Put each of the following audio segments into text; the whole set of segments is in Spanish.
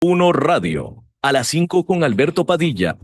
Uno Radio, a las 5 con Alberto Padilla.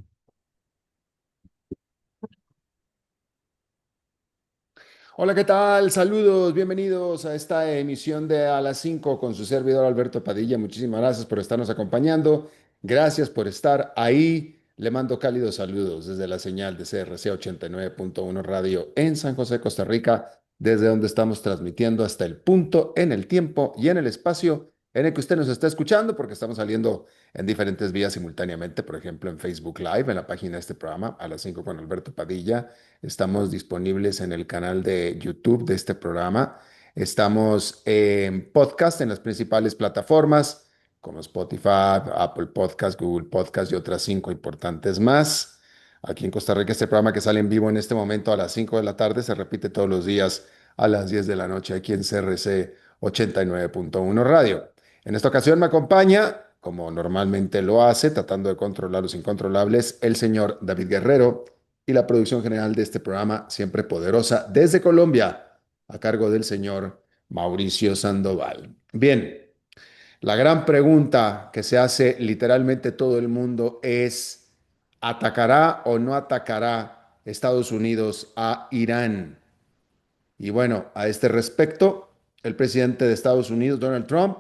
Hola, ¿qué tal? Saludos, bienvenidos a esta emisión de A las 5 con su servidor Alberto Padilla. Muchísimas gracias por estarnos acompañando. Gracias por estar ahí. Le mando cálidos saludos desde la señal de CRC 89.1 Radio en San José, Costa Rica, desde donde estamos transmitiendo hasta el punto, en el tiempo y en el espacio en el que usted nos está escuchando, porque estamos saliendo en diferentes vías simultáneamente, por ejemplo, en Facebook Live, en la página de este programa, A las 5 con Alberto Padilla. Estamos disponibles en el canal de YouTube de este programa. Estamos en podcast en las principales plataformas como Spotify, Apple Podcast, Google Podcast y otras cinco importantes más. Aquí en Costa Rica, este programa que sale en vivo en este momento a las 5 de la tarde se repite todos los días a las 10 de la noche aquí en CRC 89.1 Radio. En esta ocasión me acompaña, como normalmente lo hace, tratando de controlar los incontrolables, el señor David Guerrero y la producción general de este programa, siempre poderosa, desde Colombia, a cargo del señor Mauricio Sandoval. Bien, la gran pregunta que se hace literalmente todo el mundo es, ¿atacará o no atacará Estados Unidos a Irán? Y bueno, a este respecto, el presidente de Estados Unidos, Donald Trump,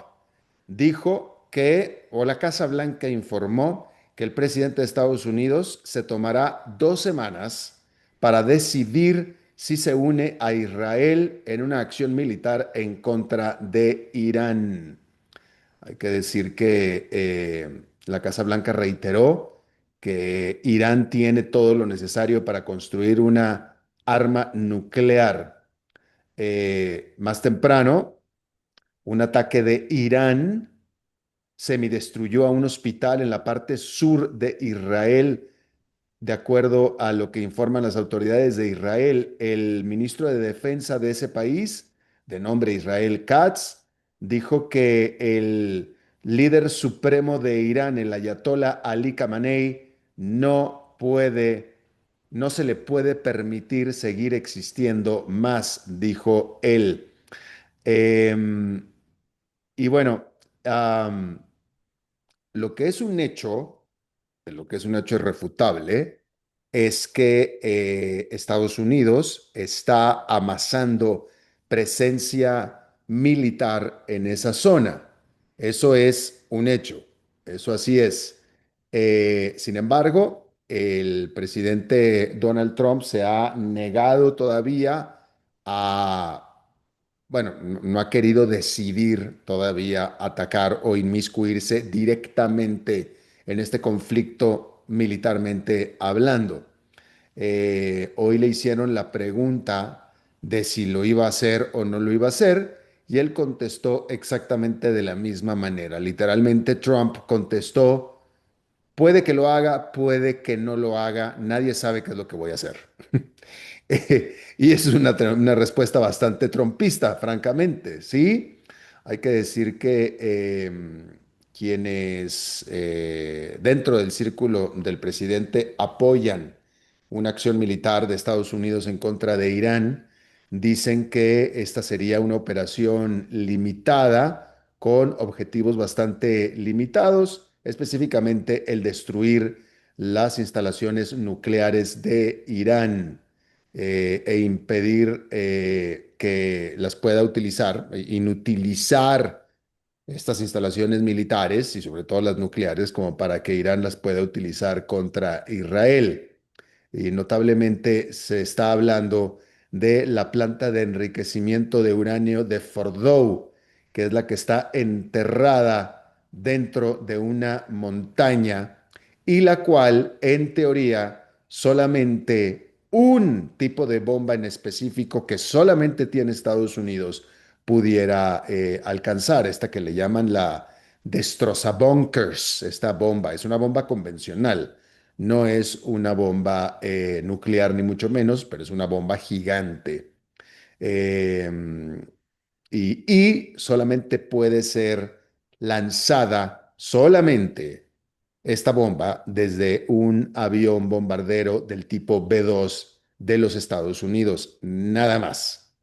dijo que, o la Casa Blanca informó que el presidente de Estados Unidos se tomará 2 semanas para decidir si se une a Israel en una acción militar en contra de Irán. Hay que decir que la Casa Blanca reiteró que Irán tiene todo lo necesario para construir una arma nuclear. Más temprano, un ataque de Irán semidestruyó a un hospital en la parte sur de Israel. De acuerdo a lo que informan las autoridades de Israel, el ministro de Defensa de ese país, de nombre Israel Katz, dijo que el líder supremo de Irán, el ayatollah Ali Khamenei, no se le puede permitir seguir existiendo más, dijo él. Em, y bueno, am, lo que es un hecho, lo que es un hecho irrefutable, es que Estados Unidos está amasando presencia militar en esa zona. Eso es un hecho, eso así es. Sin embargo, el presidente Donald Trump se ha negado todavía a, bueno, no ha querido decidir todavía atacar o inmiscuirse directamente en este conflicto militarmente hablando. Hoy le hicieron la pregunta de si lo iba a hacer o no lo iba a hacer y él contestó exactamente de la misma manera. Literalmente Trump contestó, puede que lo haga, puede que no lo haga, nadie sabe qué es lo que voy a hacer. Y eso es una respuesta bastante trompista, francamente, ¿sí? Hay que decir que quienes dentro del círculo del presidente apoyan una acción militar de Estados Unidos en contra de Irán, dicen que esta sería una operación limitada con objetivos bastante limitados, específicamente el destruir las instalaciones nucleares de Irán e impedir que las pueda utilizar, inutilizar estas instalaciones militares y sobre todo las nucleares como para que Irán las pueda utilizar contra Israel. Y notablemente se está hablando de la planta de enriquecimiento de uranio de Fordow, que es la que está enterrada dentro de una montaña y la cual, en teoría, solamente un tipo de bomba en específico que solamente tiene Estados Unidos pudiera alcanzar, esta que le llaman la destrozabunkers, esta bomba, es una bomba convencional. No es una bomba nuclear ni mucho menos, pero es una bomba gigante. Eh, y solamente puede ser lanzada, solamente esta bomba, desde un avión bombardero del tipo B-2 de los Estados Unidos, nada más.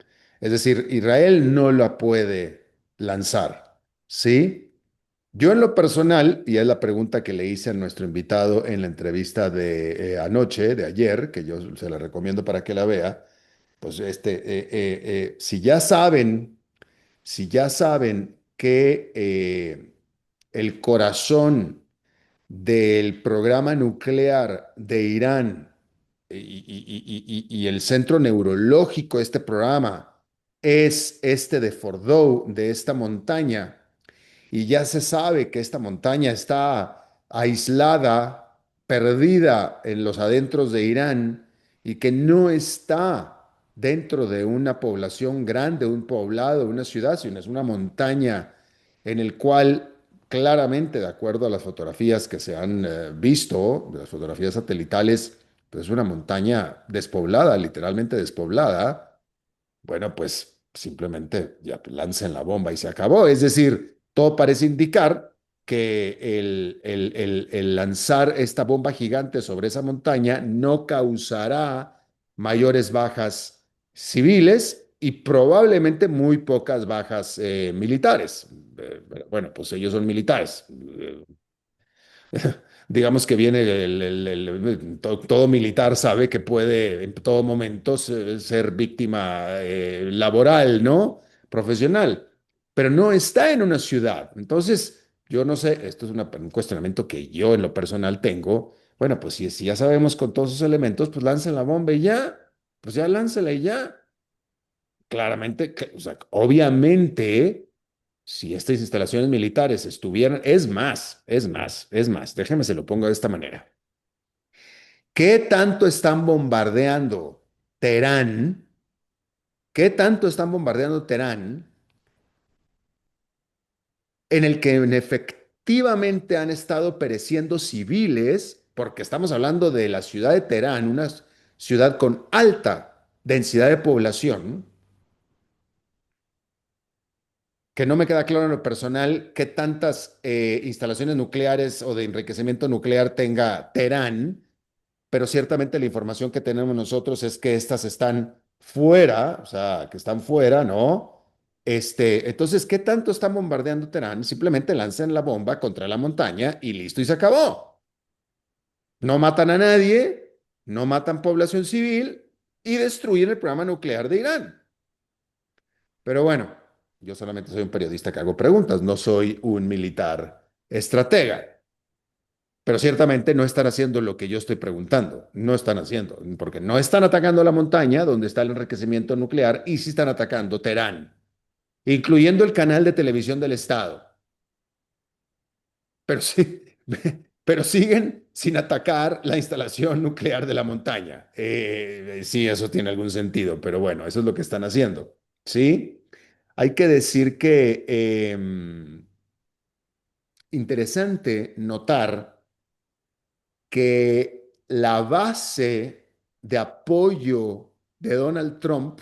Es decir, Israel no la puede lanzar, ¿sí? Yo en lo personal, y es la pregunta que le hice a nuestro invitado en la entrevista de anoche, de ayer, que yo se la recomiendo para que la vea, pues si ya saben que el corazón del programa nuclear de Irán y el centro neurológico de este programa es este de Fordow, de esta montaña, y ya se sabe que esta montaña está aislada, perdida en los adentros de Irán y que no está dentro de una población grande, un poblado, una ciudad, sino es una montaña en el cual claramente, de acuerdo a las fotografías que se han visto, las fotografías satelitales, pues es una montaña despoblada, literalmente despoblada. Bueno, pues simplemente ya lancen la bomba y se acabó. Es decir, todo parece indicar que el lanzar esta bomba gigante sobre esa montaña no causará mayores bajas civiles y probablemente muy pocas bajas militares. Bueno, pues ellos son militares. Digamos que viene todo militar sabe que puede en todo momento ser víctima laboral, ¿no? Profesional, pero no está en una ciudad. Entonces, yo no sé, esto es un cuestionamiento que yo en lo personal tengo. Bueno, pues si ya sabemos con todos esos elementos, pues lancen la bomba y ya, pues ya láncela y ya. Claramente, o sea, obviamente. Si estas instalaciones militares estuvieran, es más, déjeme se lo pongo de esta manera. ¿Qué tanto están bombardeando Teherán? ¿Qué tanto están bombardeando Teherán en el que efectivamente han estado pereciendo civiles? Porque estamos hablando de la ciudad de Teherán, una ciudad con alta densidad de población, que no me queda claro en lo personal qué tantas instalaciones nucleares o de enriquecimiento nuclear tenga Teherán, pero ciertamente la información que tenemos nosotros es que estas están fuera, o sea, que están fuera, ¿no? Entonces, ¿qué tanto están bombardeando Teherán? Simplemente lancen la bomba contra la montaña y listo, y se acabó. No matan a nadie, no matan población civil y destruyen el programa nuclear de Irán. Pero bueno, yo solamente soy un periodista que hago preguntas, no soy un militar estratega. Pero ciertamente no están haciendo lo que yo estoy preguntando. No están haciendo, porque no están atacando la montaña donde está el enriquecimiento nuclear y sí están atacando Teherán, incluyendo el canal de televisión del Estado. Pero sí, pero siguen sin atacar la instalación nuclear de la montaña. Sí, eso tiene algún sentido, pero bueno, eso es lo que están haciendo. ¿Sí? Hay que decir que interesante notar que la base de apoyo de Donald Trump,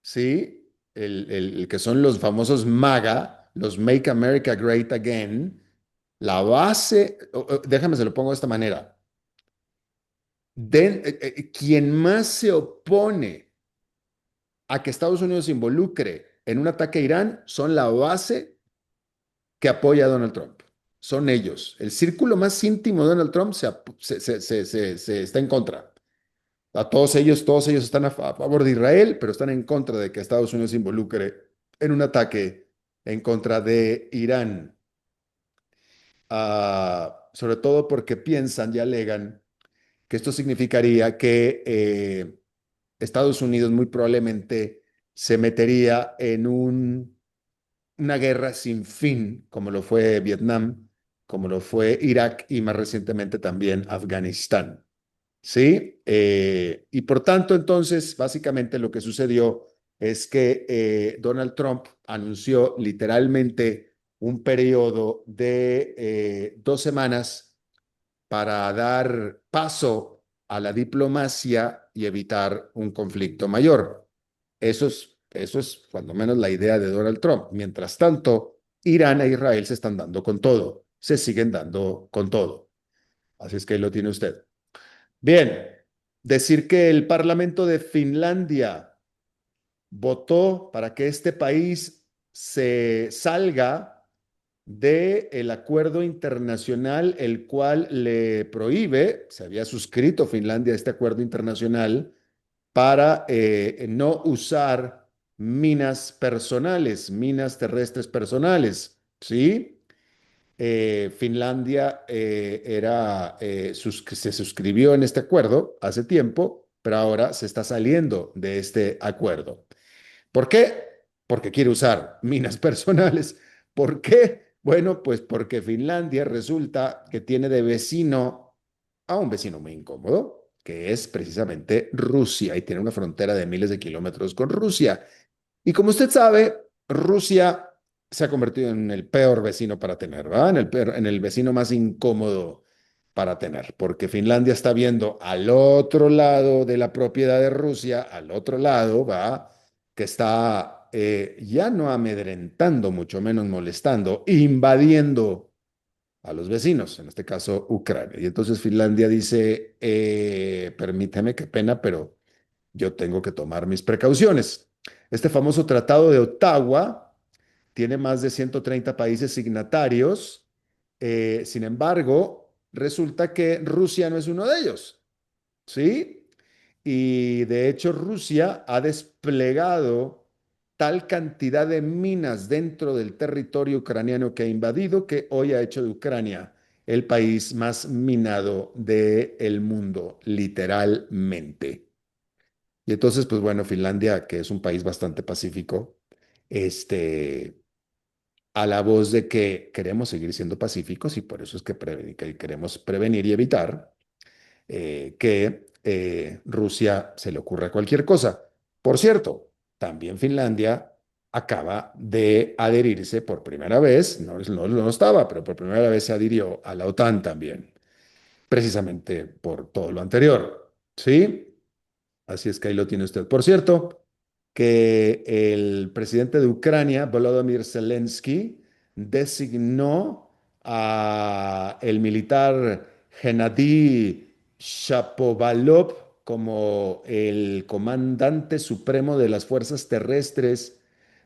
¿sí? El que son los famosos MAGA, los Make America Great Again, la base, déjame se lo pongo de esta manera, quien más se opone a que Estados Unidos se involucre en un ataque a Irán son la base que apoya a Donald Trump. Son ellos. El círculo más íntimo de Donald Trump se está en contra. A todos ellos están a favor de Israel, pero están en contra de que Estados Unidos se involucre en un ataque en contra de Irán. Sobre todo porque piensan y alegan que esto significaría que Estados Unidos muy probablemente se metería en una guerra sin fin, como lo fue Vietnam, como lo fue Irak y más recientemente también Afganistán. ¿Sí? Y por tanto, entonces, básicamente lo que sucedió es que Donald Trump anunció literalmente un periodo de 2 semanas para dar paso a la diplomacia y evitar un conflicto mayor. Eso es cuando menos la idea de Donald Trump. Mientras tanto, Irán e Israel se están dando con todo, se siguen dando con todo. Así es que ahí lo tiene usted. Bien, decir que el Parlamento de Finlandia votó para que este país se salga del acuerdo internacional, el cual le prohíbe, se había suscrito Finlandia a este acuerdo internacional para no usar minas personales, minas terrestres personales, ¿sí? Finlandia se suscribió en este acuerdo hace tiempo, pero ahora se está saliendo de este acuerdo. ¿Por qué? Porque quiere usar minas personales. ¿Por qué? Bueno, pues porque Finlandia resulta que tiene de vecino a un vecino muy incómodo, que es precisamente Rusia, y tiene una frontera de miles de kilómetros con Rusia. Y como usted sabe, Rusia se ha convertido en el peor vecino para tener, ¿verdad? En el vecino más incómodo para tener, porque Finlandia está viendo al otro lado de la propiedad de Rusia, al otro lado, ¿va? Que está ya no amedrentando, mucho menos molestando, invadiendo a los vecinos, en este caso Ucrania. Y entonces Finlandia dice, permítame, qué pena, pero yo tengo que tomar mis precauciones. Este famoso Tratado de Ottawa tiene más de 130 países signatarios. Sin embargo, resulta que Rusia no es uno de ellos, ¿sí? Y de hecho Rusia ha desplegado tal cantidad de minas dentro del territorio ucraniano que ha invadido que hoy ha hecho de Ucrania el país más minado del mundo, literalmente. Y entonces, pues bueno, Finlandia, que es un país bastante pacífico, este, a la voz de que queremos seguir siendo pacíficos y por eso es que queremos prevenir y evitar que Rusia se le ocurra cualquier cosa. Por cierto, también Finlandia acaba de adherirse por primera vez, no estaba, pero por primera vez se adhirió a la OTAN también, precisamente por todo lo anterior, ¿sí? Así es que ahí lo tiene usted. Por cierto, que el presidente de Ucrania, Volodymyr Zelensky, designó a el militar Gennady Shapovalov como el comandante supremo de las fuerzas terrestres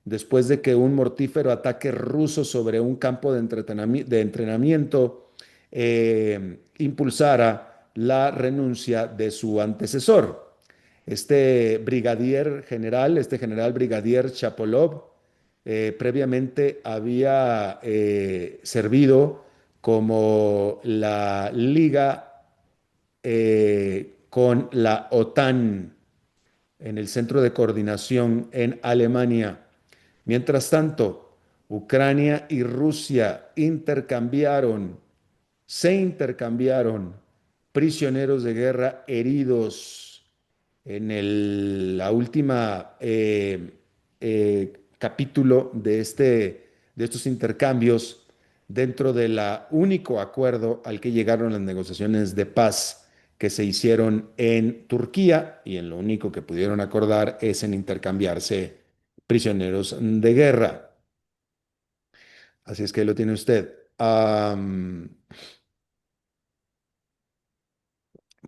después de que un mortífero ataque ruso sobre un campo de entrenamiento impulsara la renuncia de su antecesor. Este general brigadier Chapolov, previamente había servido como la liga con la OTAN en el Centro de Coordinación en Alemania. Mientras tanto, Ucrania y Rusia se intercambiaron prisioneros de guerra heridos en la última capítulo de estos intercambios dentro del único acuerdo al que llegaron las negociaciones de paz que se hicieron en Turquía y en lo único que pudieron acordar es en intercambiarse prisioneros de guerra. Así es que ahí lo tiene usted.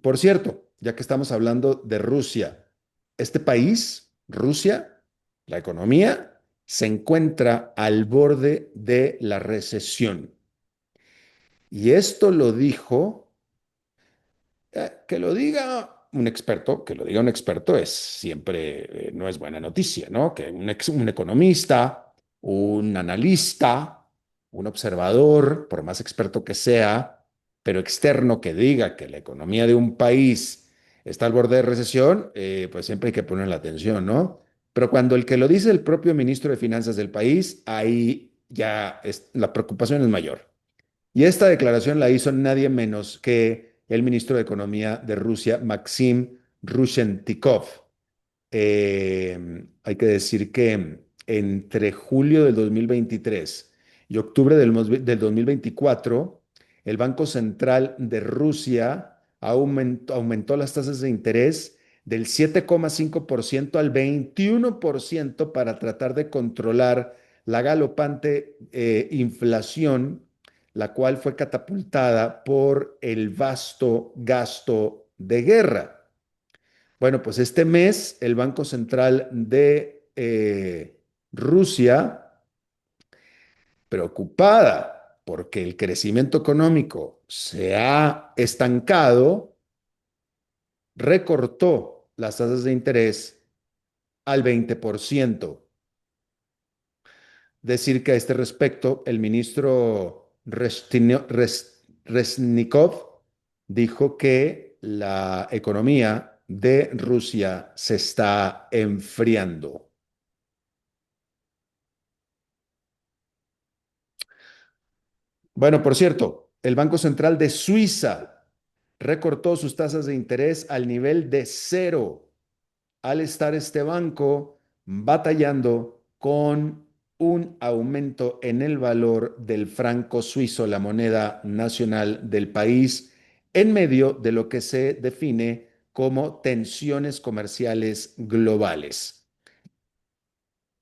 Por cierto, ya que estamos hablando de Rusia, este país, Rusia, la economía, se encuentra al borde de la recesión. Y esto lo dijo que lo diga un experto es siempre, no es buena noticia, ¿no? Que un economista, un analista, un observador, por más experto que sea, pero externo que diga que la economía de un país está al borde de recesión, pues siempre hay que poner la atención, ¿no? Pero cuando el que lo dice el propio ministro de Finanzas del país, ahí ya la preocupación es mayor. Y esta declaración la hizo nadie menos que el ministro de Economía de Rusia, Maxim Rushentikov. Hay que decir que entre julio del 2023 y octubre del 2024, el Banco Central de Rusia aumentó las tasas de interés del 7,5% al 21% para tratar de controlar la galopante inflación, la cual fue catapultada por el vasto gasto de guerra. Bueno, pues este mes el Banco Central de Rusia, preocupada porque el crecimiento económico se ha estancado, recortó las tasas de interés al 20%. Decir que a este respecto, el ministro Resnikov dijo que la economía de Rusia se está enfriando. Bueno, por cierto, el Banco Central de Suiza recortó sus tasas de interés al nivel de cero, al estar este banco batallando con un aumento en el valor del franco suizo, la moneda nacional del país, en medio de lo que se define como tensiones comerciales globales.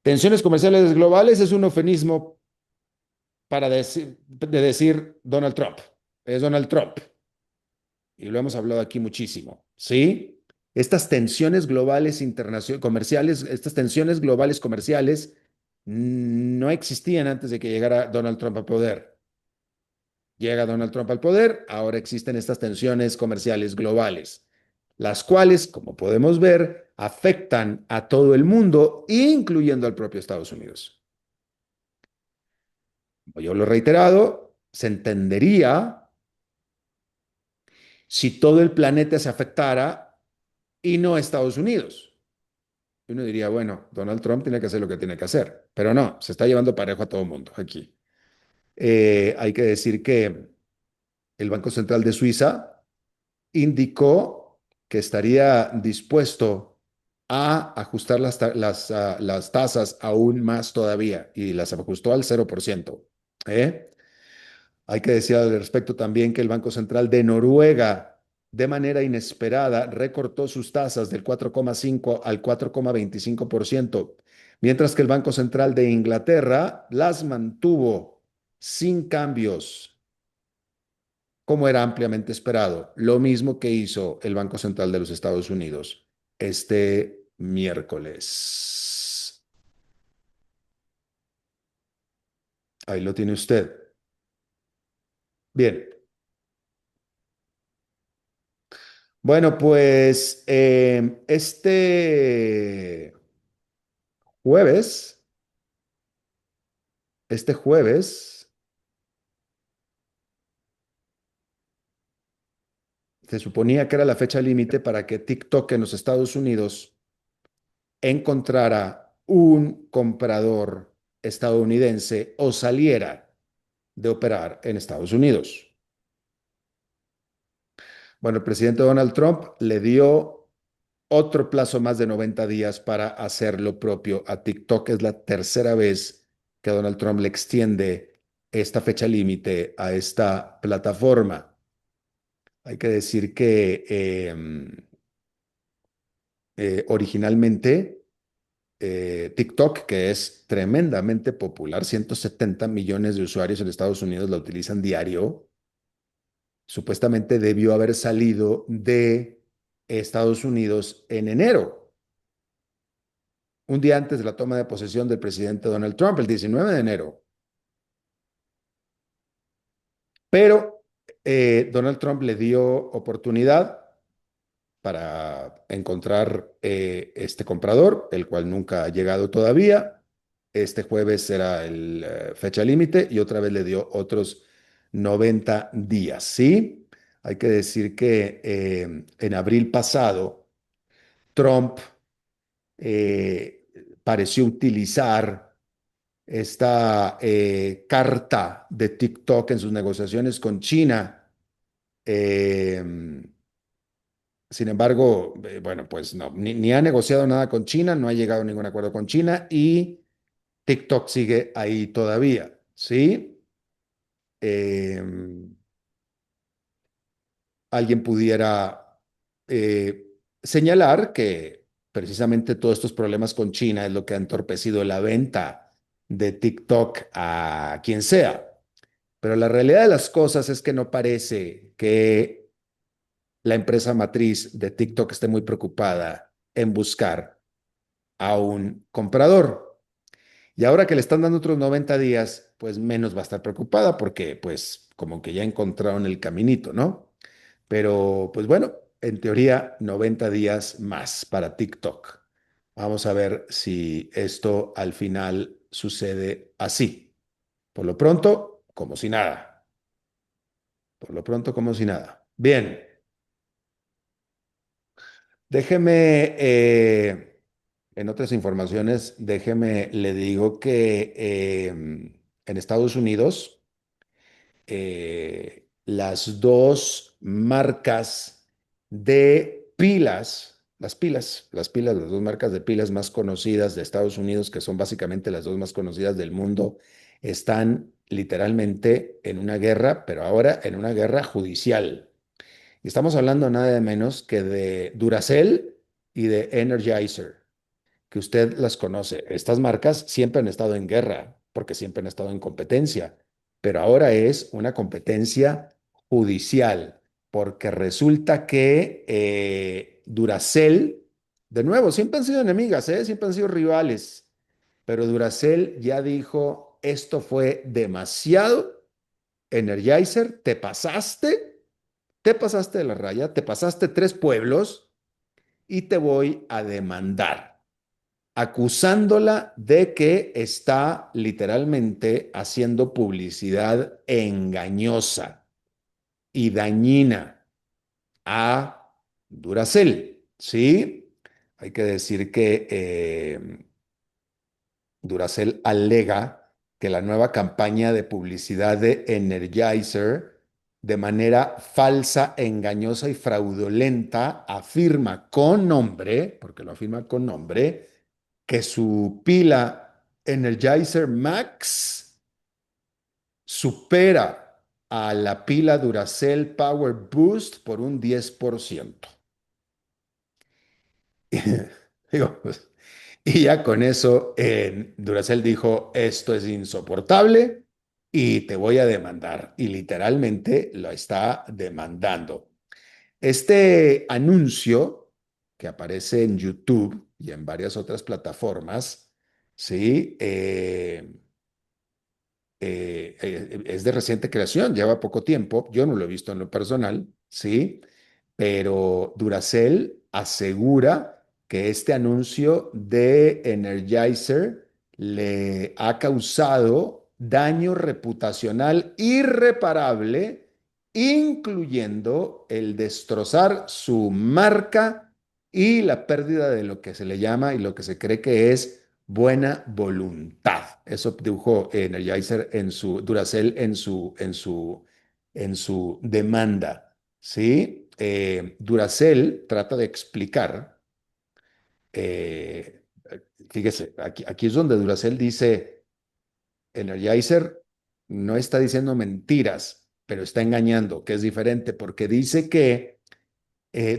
Tensiones comerciales globales es un eufemismo de decir Donald Trump. Es Donald Trump. Y lo hemos hablado aquí muchísimo. ¿Sí? Estas tensiones globales comerciales, estas tensiones globales comerciales no existían antes de que llegara Donald Trump al poder. Llega Donald Trump al poder, ahora existen estas tensiones comerciales globales, las cuales, como podemos ver, afectan a todo el mundo, incluyendo al propio Estados Unidos. Como yo lo he reiterado, se entendería si todo el planeta se afectara y no Estados Unidos. Y uno diría, bueno, Donald Trump tiene que hacer lo que tiene que hacer, pero no, se está llevando parejo a todo el mundo aquí. Hay que decir que el Banco Central de Suiza indicó que estaría dispuesto a ajustar las tasas aún más todavía y las ajustó al 0%. ¿eh? Hay que decir al respecto también que el Banco Central de Noruega, de manera inesperada, recortó sus tasas del 4,5 al 4,25%, mientras que el Banco Central de Inglaterra las mantuvo sin cambios, como era ampliamente esperado. Lo mismo que hizo el Banco Central de los Estados Unidos este miércoles. Ahí lo tiene usted. Bien. Bueno, pues jueves, este jueves, se suponía que era la fecha límite para que TikTok en los Estados Unidos encontrara un comprador estadounidense o saliera de operar en Estados Unidos. Bueno, el presidente Donald Trump le dio otro plazo más de 90 días para hacer lo propio a TikTok. Es la tercera vez que Donald Trump le extiende esta fecha límite a esta plataforma. Hay que decir que originalmente TikTok, que es tremendamente popular, 170 millones de usuarios en Estados Unidos la utilizan diario, supuestamente debió haber salido de Estados Unidos en enero, un día antes de la toma de posesión del presidente Donald Trump, el 19 de enero. Pero Donald Trump le dio oportunidad para encontrar este comprador, el cual nunca ha llegado todavía. Este jueves será el fecha límite y otra vez le dio otros 90 días, ¿sí? Hay que decir que en abril pasado, Trump eh, pareció utilizar esta carta de TikTok en sus negociaciones con China. Eh, Sin embargo, bueno, pues no, ni ha negociado nada con China, no ha llegado a ningún acuerdo con China y TikTok sigue ahí todavía, ¿sí? Eh, Alguien pudiera señalar que precisamente todos estos problemas con China es lo que ha entorpecido la venta de TikTok a quien sea. Pero la realidad de las cosas es que no parece que la empresa matriz de TikTok esté muy preocupada en buscar a un comprador. Y ahora que le están dando otros 90 días, pues menos va a estar preocupada porque pues como que ya encontraron el caminito, ¿no? Pero pues bueno, en teoría 90 días más para TikTok. Vamos a ver si esto al final sucede así. Por lo pronto, como si nada. Por lo pronto, como si nada. Bien, déjeme, en otras informaciones, déjeme, le digo que en Estados Unidos, las dos marcas de pilas, las dos marcas de pilas más conocidas de Estados Unidos, que son básicamente las dos más conocidas del mundo, están literalmente en una guerra, pero ahora en una guerra judicial. Y estamos hablando nada de menos que de Duracell y de Energizer, que usted las conoce. Estas marcas siempre han estado en guerra, porque siempre han estado en competencia, pero ahora es una competencia judicial, porque resulta que Duracell, de nuevo, siempre han sido enemigas, siempre han sido rivales, pero Duracell ya dijo, esto fue demasiado, Energizer, te pasaste de la raya, te pasaste tres pueblos y te voy a demandar acusándola de que está literalmente haciendo publicidad engañosa y dañina a Duracell, ¿sí? Hay que decir que Duracell alega que la nueva campaña de publicidad de Energizer, de manera falsa, engañosa y fraudulenta, afirma con nombre, porque lo afirma con nombre, que su pila Energizer Max supera a la pila Duracell Power Boost por un 10%. Digo, pues, y ya con eso, Duracell dijo, esto es insoportable y te voy a demandar. Y literalmente lo está demandando. Este anuncio que aparece en YouTube y en varias otras plataformas, ¿sí? Es de reciente creación, lleva poco tiempo, yo no lo he visto en lo personal, ¿sí? Pero Duracell asegura que este anuncio de Energizer le ha causado daño reputacional irreparable, incluyendo el destrozar su marca y la pérdida de lo que se le llama y lo que se cree que es buena voluntad. Eso dijo Energizer en su Duracell en su demanda. ¿Sí? Duracell trata de explicar, eh, fíjese, aquí es donde Duracell dice, Energizer no está diciendo mentiras, pero está engañando, que es diferente, porque dice que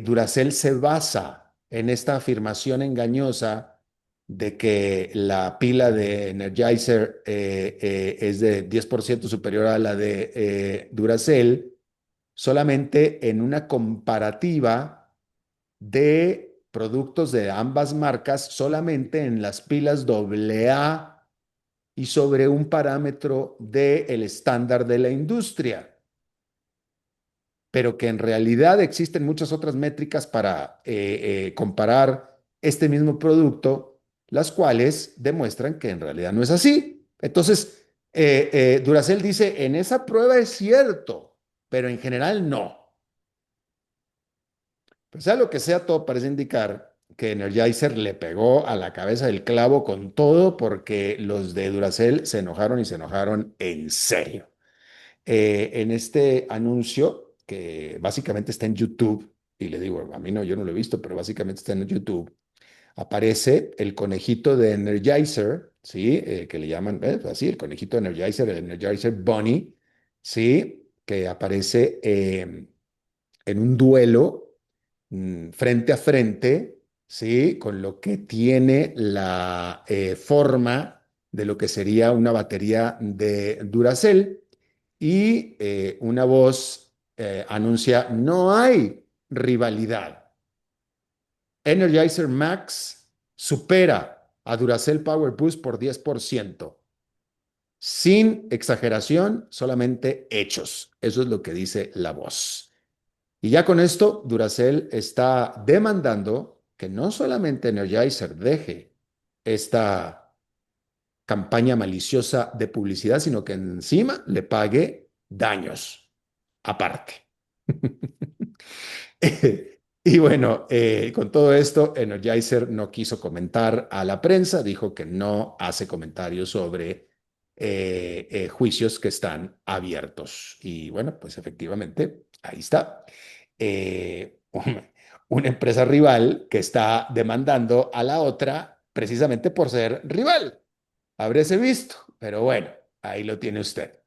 Duracell se basa en esta afirmación engañosa de que la pila de Energizer es de 10% superior a la de Duracell, solamente en una comparativa de productos de ambas marcas, solamente en las pilas AA y sobre un parámetro del estándar de la industria, pero que en realidad existen muchas otras métricas para comparar este mismo producto, las cuales demuestran que en realidad no es así. Entonces, Duracell dice, en esa prueba es cierto, pero en general no. Pues sea lo que sea, todo parece indicar que Energizer le pegó a la cabeza del clavo con todo porque los de Duracell se enojaron y se enojaron en serio. En este anuncio, que básicamente está en YouTube, y le digo, a mí no, yo no lo he visto, pero básicamente está en YouTube, aparece el conejito de Energizer, ¿sí? Que le llaman, así, el conejito de Energizer, el Energizer Bunny, ¿sí? Que aparece en un duelo frente a frente, ¿sí? Con lo que tiene la forma de lo que sería una batería de Duracell y una voz anuncia, no hay rivalidad. Energizer Max supera. a Duracell Power Boost por 10%. Sin exageración, solamente hechos. Eso es lo que dice la voz. Y ya con esto, Duracell está demandando que no solamente Energizer deje esta campaña maliciosa de publicidad, sino que encima le pague daños aparte. Y bueno, con todo esto, Energizer no quiso comentar a la prensa, dijo que no hace comentarios sobre juicios que están abiertos. Y bueno, pues efectivamente, ahí está. Una empresa rival que está demandando a la otra precisamente por ser rival. Habríase visto, pero bueno, ahí lo tiene usted.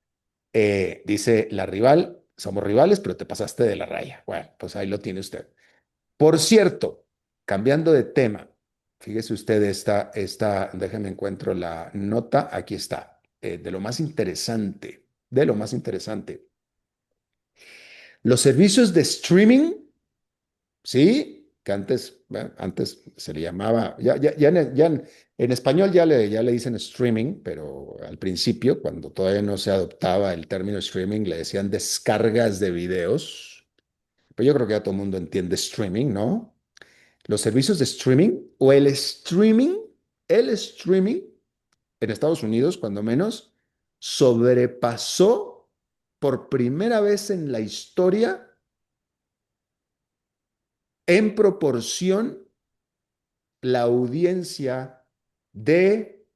Dice la rival, somos rivales, pero te pasaste de la raya. Bueno, pues ahí lo tiene usted. Por cierto, cambiando de tema, fíjese usted déjeme encuentro la nota, aquí está, de lo más interesante, de lo más interesante. Los servicios de streaming, ¿sí? Que antes, bueno, antes se le llamaba, en español ya le dicen streaming, pero al principio, cuando todavía no se adoptaba el término streaming, le decían descargas de videos. Pues yo creo que ya todo el mundo entiende streaming, ¿no? Los servicios de streaming o el streaming en Estados Unidos, cuando menos, sobrepasó por primera vez en la historia en proporción la audiencia de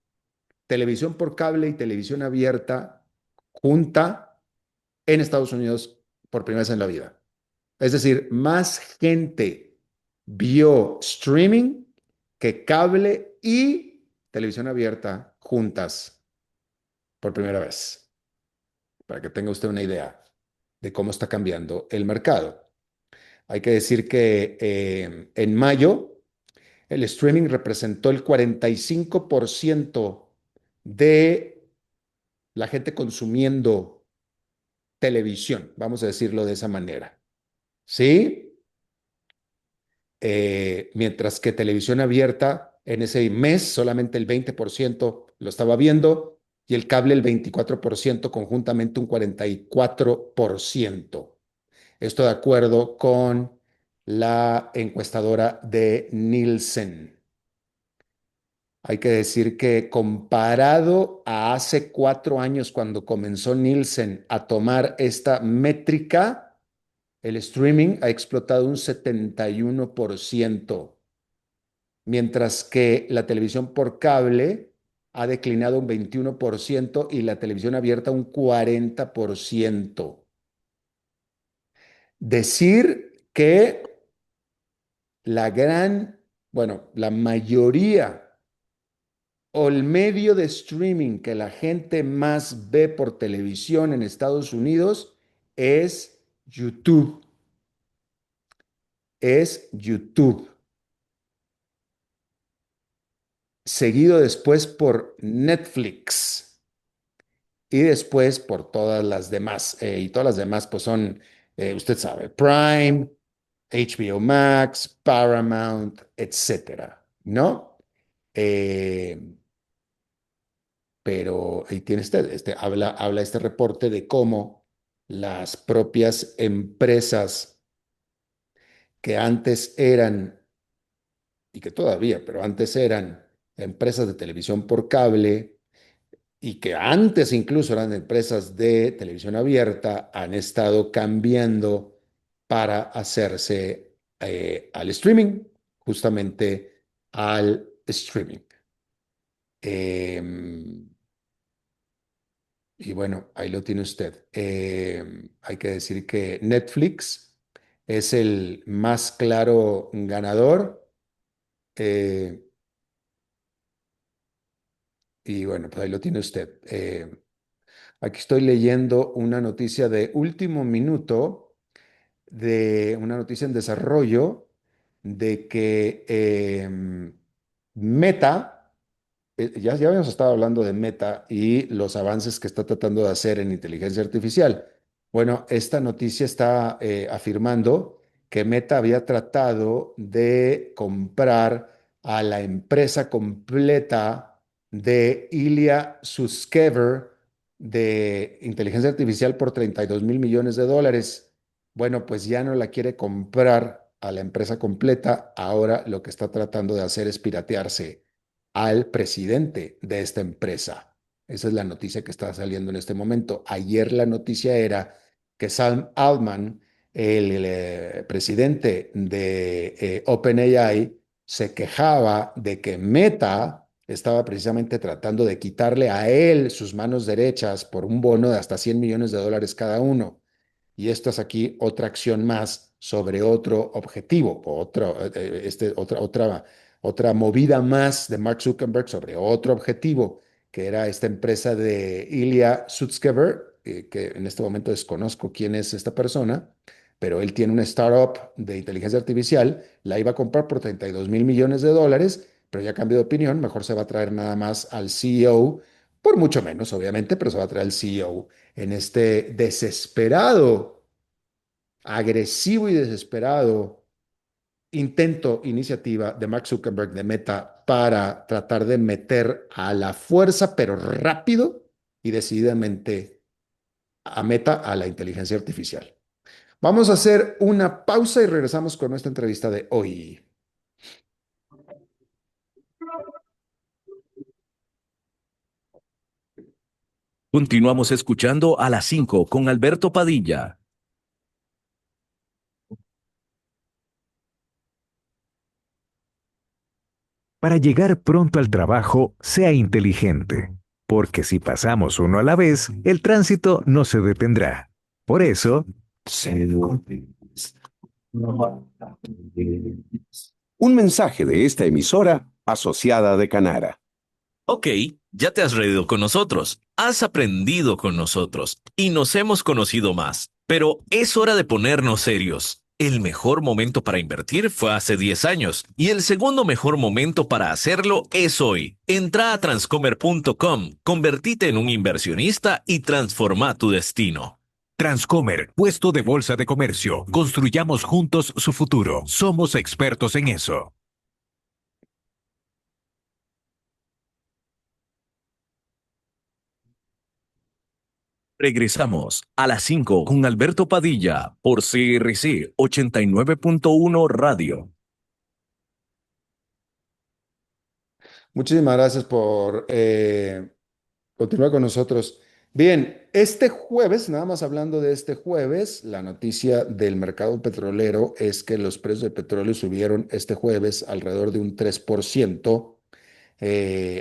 televisión por cable y televisión abierta junta en Estados Unidos por primera vez en la vida. Es decir, más gente vio streaming que cable y televisión abierta juntas por primera vez, para que tenga usted una idea de cómo está cambiando el mercado. Hay que decir que en mayo el streaming representó el 45% de la gente consumiendo televisión, vamos a decirlo de esa manera. ¿Sí? Mientras que televisión abierta en ese mes solamente el 20% lo estaba viendo y el cable el 24%, conjuntamente un 44%. Esto de acuerdo con la encuestadora de Nielsen. Hay que decir que comparado a hace 4 años cuando comenzó Nielsen a tomar esta métrica, el streaming ha explotado un 71%, mientras que la televisión por cable ha declinado un 21% y la televisión abierta un 40%. Decir que la gran, bueno, la mayoría o el medio de streaming que la gente más ve por televisión en Estados Unidos es YouTube. Es YouTube. Seguido después por Netflix y después por todas las demás. Y todas las demás pues son, usted sabe, Prime, HBO Max, Paramount, etcétera, ¿no? Eh, pero ahí tiene usted, habla este reporte de cómo las propias empresas que antes eran, y que todavía, pero antes eran empresas de televisión por cable, y que antes incluso eran empresas de televisión abierta, han estado cambiando para hacerse al streaming, justamente al streaming. Y bueno, ahí lo tiene usted. Hay que decir que Netflix es el más claro ganador. eh, y bueno, pues ahí lo tiene usted. Aquí estoy leyendo una noticia de último minuto, de una noticia en desarrollo, de que Meta, ya habíamos estado hablando de Meta y los avances que está tratando de hacer en inteligencia artificial. Bueno, esta noticia está afirmando que Meta había tratado de comprar a la empresa completa de Ilya Sutskever de inteligencia artificial por 32.000 millones de dólares. Bueno, pues ya no la quiere comprar a la empresa completa. Ahora lo que está tratando de hacer es piratearse al presidente de esta empresa. Esa es la noticia que está saliendo en este momento. Ayer la noticia era que Sam Altman, el presidente de OpenAI, se quejaba de que Meta estaba precisamente tratando de quitarle a él sus manos derechas por un bono de hasta 100 millones de dólares cada uno. Y esto es aquí otra acción más sobre otro objetivo, otra movida más de Mark Zuckerberg sobre otro objetivo, que era esta empresa de Ilya Sutskever, que en este momento desconozco quién es esta persona, pero él tiene una startup de inteligencia artificial, la iba a comprar por 32.000 millones de dólares, pero ya cambió de opinión, mejor se va a traer nada más al CEO, por mucho menos, obviamente, pero se va a traer al CEO en este desesperado, agresivo y desesperado iniciativa de Mark Zuckerberg de Meta para tratar de meter a la fuerza, pero rápido y decididamente a Meta a la inteligencia artificial. Vamos a hacer una pausa y regresamos con nuestra entrevista de hoy. Continuamos escuchando a las 5 con Alberto Padilla. Para llegar pronto al trabajo, sea inteligente, porque si pasamos uno a la vez, el tránsito no se detendrá. Por eso, Un mensaje de esta emisora asociada de Canara. Ok, ya te has reído con nosotros, has aprendido con nosotros y nos hemos conocido más. Pero es hora de ponernos serios. El mejor momento para invertir fue hace 10 años y el segundo mejor momento para hacerlo es hoy. Entra a transcomer.com, convertite en un inversionista y transforma tu destino. Transcomer, puesto de bolsa de comercio. Construyamos juntos su futuro. Somos expertos en eso. Regresamos a las 5 con Alberto Padilla por CRC 89.1 Radio. Muchísimas gracias por continuar con nosotros. Bien, este jueves, nada más hablando de este jueves, la noticia del mercado petrolero es que los precios del petróleo subieron este jueves alrededor de un 3%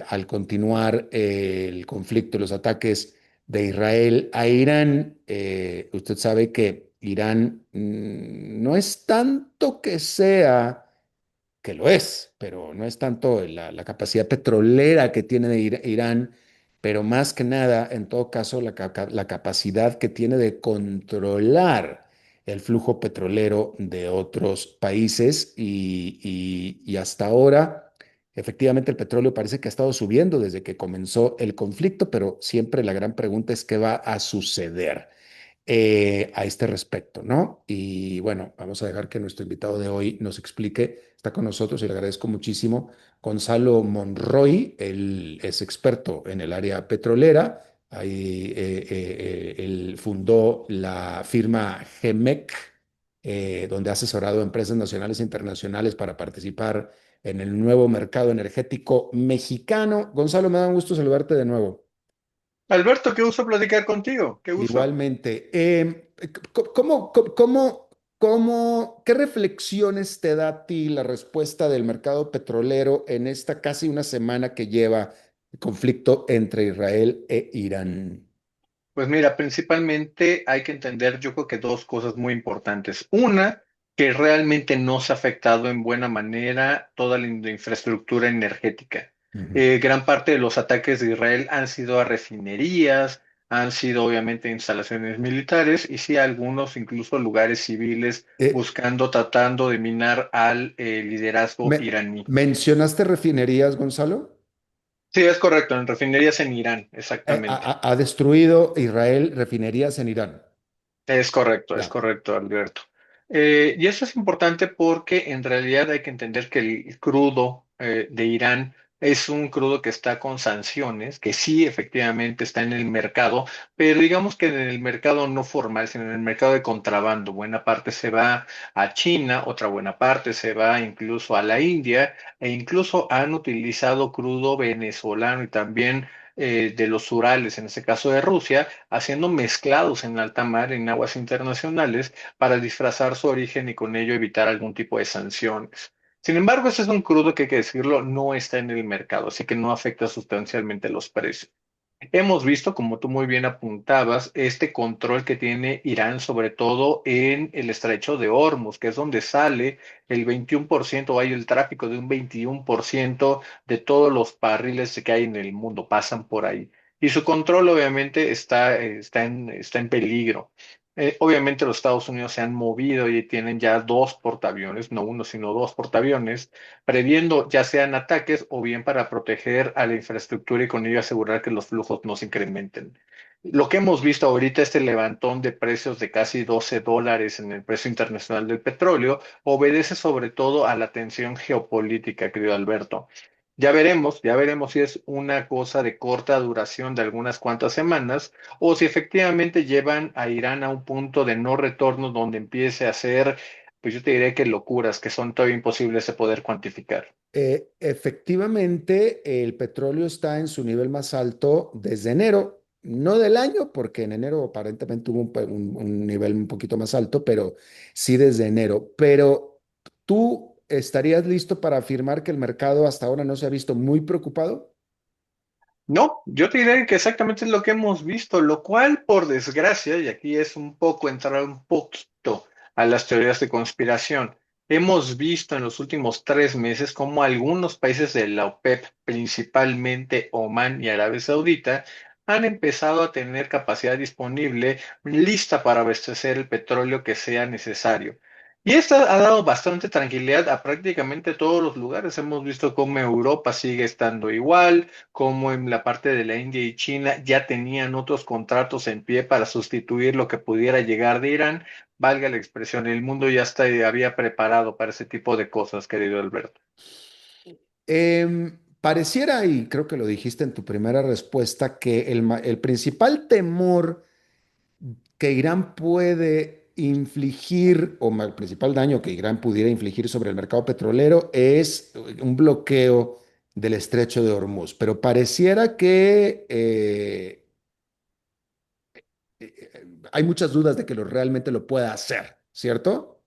al continuar el conflicto, los ataques de Israel a Irán. Usted sabe que Irán no es tanto que sea que lo es, pero no es tanto la capacidad petrolera que tiene de Irán, pero más que nada, en todo caso, la capacidad que tiene de controlar el flujo petrolero de otros países y hasta ahora, efectivamente, el petróleo parece que ha estado subiendo desde que comenzó el conflicto, pero siempre la gran pregunta es qué va a suceder a este respecto, ¿no? Y bueno, vamos a dejar que nuestro invitado de hoy nos explique. Está con nosotros y le agradezco muchísimo. Gonzalo Monroy, él es experto en el área petrolera. Ahí, él fundó la firma GEMEC, donde ha asesorado a empresas nacionales e internacionales para participar en el nuevo mercado energético mexicano. Gonzalo, me da un gusto saludarte de nuevo. Alberto, qué gusto platicar contigo, qué gusto. Igualmente. ¿Qué reflexiones te da a ti la respuesta del mercado petrolero en esta casi una semana que lleva el conflicto entre Israel e Irán? Pues mira, principalmente hay que entender, yo creo que dos cosas muy importantes. Una, que realmente no se ha afectado en buena manera toda la infraestructura energética. Ujú. Gran parte de los ataques de Israel han sido a refinerías, han sido obviamente instalaciones militares y sí algunos incluso lugares civiles Eh, buscando, tratando de minar al liderazgo iraní. ¿Mencionaste refinerías, Gonzalo? Sí, es correcto, en refinerías en Irán, exactamente. Ha destruido Israel refinerías en Irán. Es Ya. correcto, Alberto. Y eso es importante porque en realidad hay que entender que el crudo de Irán es un crudo que está con sanciones, que sí efectivamente está en el mercado, pero digamos que en el mercado no formal, sino en el mercado de contrabando. Buena parte se va a China, otra buena parte se va incluso a la India, e incluso han utilizado crudo venezolano y también de los Urales, en este caso de Rusia, haciendo mezclados en alta mar, en aguas internacionales, para disfrazar su origen y con ello evitar algún tipo de sanciones. Sin embargo, este es un crudo que hay que decirlo, no está en el mercado, así que no afecta sustancialmente los precios. Hemos visto, como tú muy bien apuntabas, este control que tiene Irán, sobre todo en el estrecho de Hormuz, que es donde sale el 21%, o hay el tráfico de un 21% de todos los barriles que hay en el mundo, pasan por ahí. Y su control obviamente está en peligro. Obviamente los Estados Unidos se han movido y tienen ya dos portaaviones, no uno, sino dos portaaviones previendo ya sean ataques o bien para proteger a la infraestructura y con ello asegurar que los flujos no se incrementen. Lo que hemos visto ahorita, este levantón de precios de casi $12 en el precio internacional del petróleo, obedece sobre todo a la tensión geopolítica, querido Alberto. Ya veremos si es una cosa de corta duración de algunas cuantas semanas o si efectivamente llevan a Irán a un punto de no retorno donde empiece a ser, pues yo te diré que locuras que son todavía imposibles de poder cuantificar. Efectivamente, el petróleo está en su nivel más alto desde enero, no del año, porque en enero aparentemente hubo un nivel un poquito más alto, pero sí desde enero. Pero ¿tú estarías listo para afirmar que el mercado hasta ahora no se ha visto muy preocupado? No, yo te diré que exactamente es lo que hemos visto, lo cual, por desgracia, y aquí es un poco entrar un poquito a las teorías de conspiración, hemos visto en los últimos 3 meses cómo algunos países de la OPEP, principalmente Omán y Arabia Saudita, han empezado a tener capacidad disponible lista para abastecer el petróleo que sea necesario. Y esto ha dado bastante tranquilidad a prácticamente todos los lugares. Hemos visto cómo Europa sigue estando igual, como en la parte de la India y China ya tenían otros contratos en pie para sustituir lo que pudiera llegar de Irán, valga la expresión, el mundo ya había preparado para ese tipo de cosas, querido Alberto. Pareciera, y creo que lo dijiste en tu primera respuesta, que el principal temor que Irán puede infligir, el principal daño que Irán pudiera infligir sobre el mercado petrolero es un bloqueo del estrecho de Hormuz. Pero pareciera que hay muchas dudas de que realmente lo pueda hacer, ¿cierto?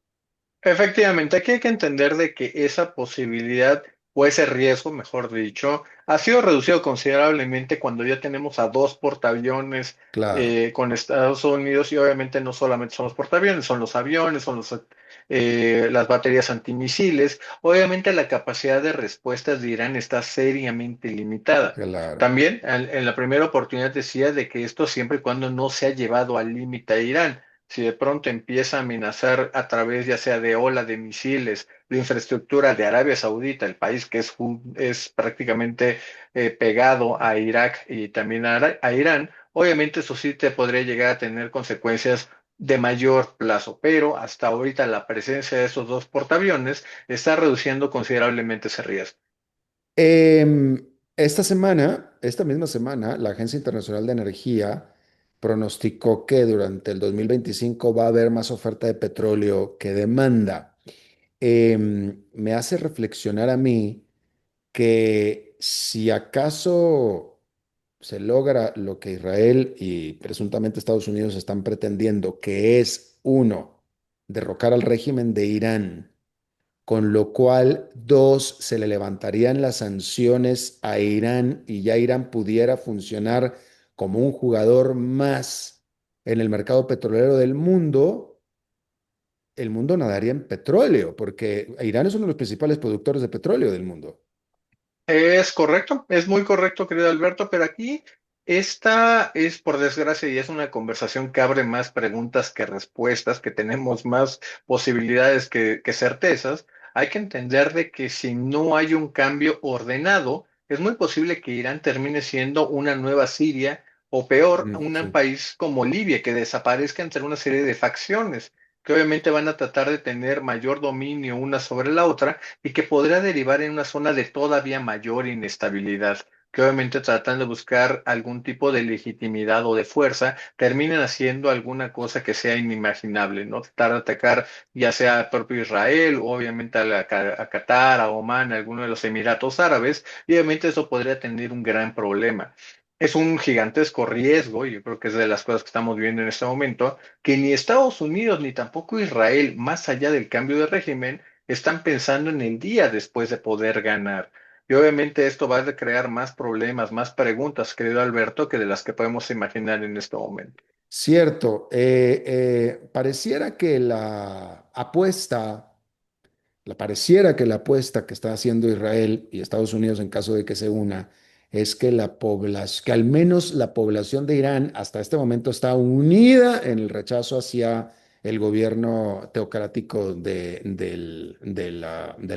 Efectivamente, aquí hay que entender de que esa posibilidad o ese riesgo, mejor dicho, ha sido reducido considerablemente cuando ya tenemos a dos portaaviones Claro, con Estados Unidos y obviamente no solamente son los portaaviones, son los aviones, son las baterías antimisiles. Obviamente la capacidad de respuestas de Irán está seriamente limitada. claro. También en la primera oportunidad decía de que esto siempre y cuando no se ha llevado al límite a Irán. Si de pronto empieza a amenazar a través ya sea de ola de misiles, la infraestructura de Arabia Saudita, el país que es prácticamente pegado a Irak y también a Irán, obviamente eso sí te podría llegar a tener consecuencias de mayor plazo, pero hasta ahorita la presencia de esos dos portaaviones está reduciendo considerablemente ese riesgo. Esta misma semana, la Agencia Internacional de Energía pronosticó que durante el 2025 va a haber más oferta de petróleo que demanda. Me hace reflexionar a mí que si acaso se logra lo que Israel y presuntamente Estados Unidos están pretendiendo, que es uno, derrocar al régimen de Irán, con lo cual, dos, se le levantarían las sanciones a Irán y ya Irán pudiera funcionar como un jugador más en el mercado petrolero del mundo. El mundo nadaría en petróleo, porque Irán es uno de los principales productores de petróleo del mundo. Es correcto, es muy correcto, querido Alberto, pero aquí esta es, por desgracia, y es una conversación que abre más preguntas que respuestas, que tenemos más posibilidades que certezas. Hay que entender de que si no hay un cambio ordenado, es muy posible que Irán termine siendo una nueva Siria o peor, un Sí. país como Libia, que desaparezca entre una serie de facciones. que obviamente van a tratar de tener mayor dominio una sobre la otra y que podrá derivar en una zona de todavía mayor inestabilidad, que obviamente tratando de buscar algún tipo de legitimidad o de fuerza, terminen haciendo alguna cosa que sea inimaginable, ¿no? Tratar de atacar ya sea al propio Israel, o obviamente a Qatar, a Omán, a alguno de los Emiratos Árabes, y obviamente eso podría tener un gran problema. Es un gigantesco riesgo, y yo creo que es de las cosas que estamos viendo en este momento, que ni Estados Unidos ni tampoco Israel, más allá del cambio de régimen, están pensando en el día después de poder ganar. Y obviamente esto va a crear más problemas, más preguntas, querido Alberto, que de las que podemos imaginar en este momento. Cierto, pareciera que pareciera que la apuesta que está haciendo Israel y Estados Unidos en caso de que se una es que que al menos la población de Irán hasta este momento está unida en el rechazo hacia el gobierno teocrático del